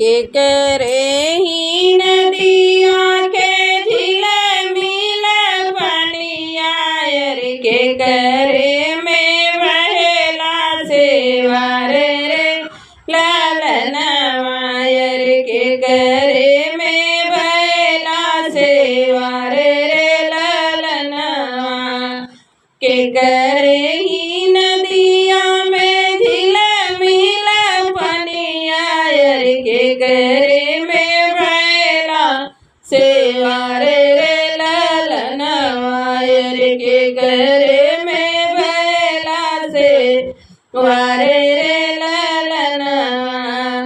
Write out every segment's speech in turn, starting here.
के करे ही नदिया के झील मिल पनिया रे के करे में बहेला सेवार रे ललनवा रे के करे में बहेला सेवार रे ललनवा के करे ही नदिया में झील मिल पनिया रे के करे में बहेला सेवार रे ललनवा रे के करे में बहेला सेवार रे ललनवा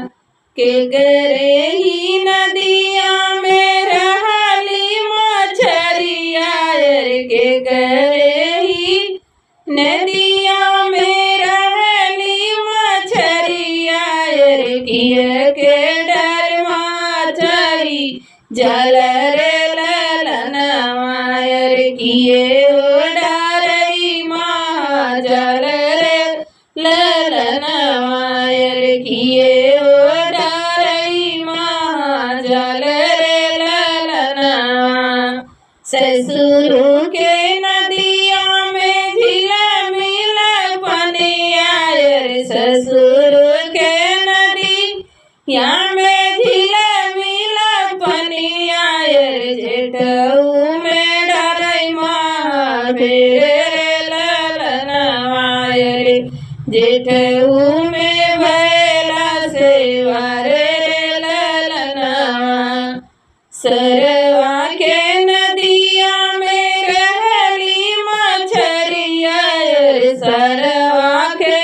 के करे ही नदिया में रहली मछरिया रे के करे ही नदिया में रहली मछरिया रे किया के डर मछरी जल रे ललनवा रे किए ओ डरई महाजल रे ललनवा रे किए ओ डरई महाजल रे ललनवा ससुर के नदिया में झील मिल पनिया रे ससुर के नदिया में झील मिल पनिया रे जेठऊ में डरई महाभीर रे ललनवा रे जेठऊ में भैला सेवार रे ललनवा सरवा के नदिया में रहली मछरिया रे सरवा के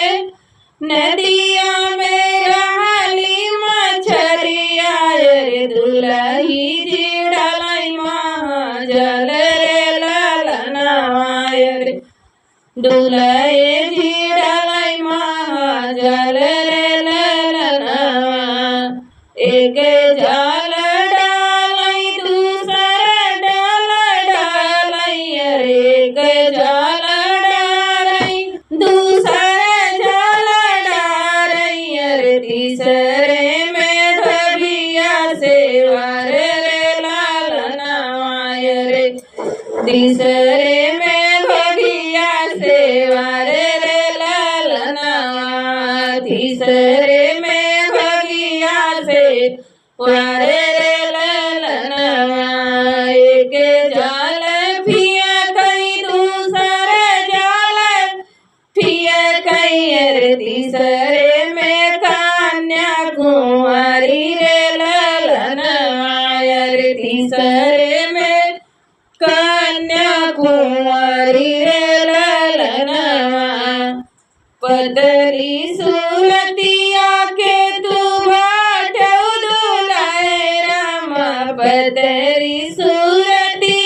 नदिया में रहली मछरिया रे दुलही जिड़लई महाजल रे ललनवा रे दुलहे जिड़लई महाजल रे ललनवा एक जाल डालई दूसर डाल डालई रे एक जाल डालई दूसर जाल डालई रे तीसरे में ढबिया सेवार रे ललनवा रे तीसरे में भगिया सेवार रे ललनवा तीसरे में भगिया सेवार रे ललनवा एक जाल फिया कई दूसर जाल फिया कई रे तीसरे में कन्या कुंवारी रे ललनवा रे तीसरे में कन्या कुंवारी रे ललनवा पदरी सूरतिया के तू भाटौ दुलाए राम पदरी सूरती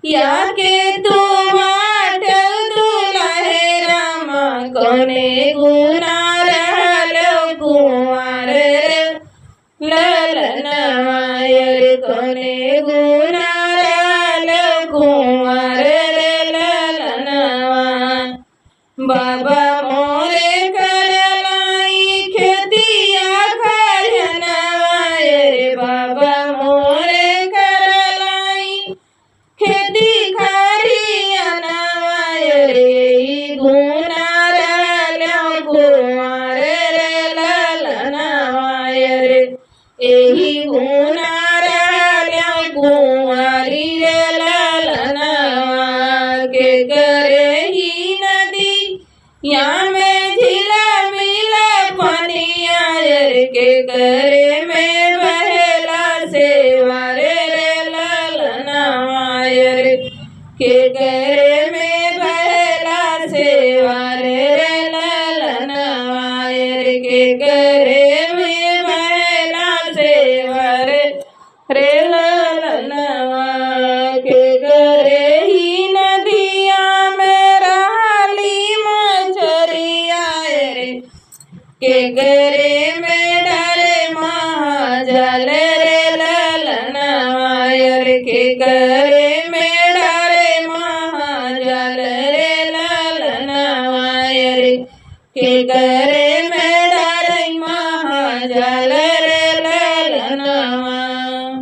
या के तू भाटौ दुलाए राम कोने गुना रहलो कुंवर रे ललनवा रे कोने गुना रहलो कुंवर रे ललनवा बाबा मोरे करलाई खेतिया खरनवा रे बाबा मोरे करलाई खेती खरियनवा रे गुना रहलो कुंवर रे ललनवा रे एही गुना रहलो कुंवारी रे ललनवा के करे ही नदी या में झील मिल पनिया रे के करे में बहेला सेवार रे ललनवा रे के करे में बहेला सेवार रे ललनवा रे के करे में बहेला सेवार रे ललनवा के करे ही नदिया में रहली मछरिया रे के करे में डरे महाजल रे ललनवा रे के करे में डरे महाजल रे ललनवा रे के करे में डरे महाजल रे લલનવાય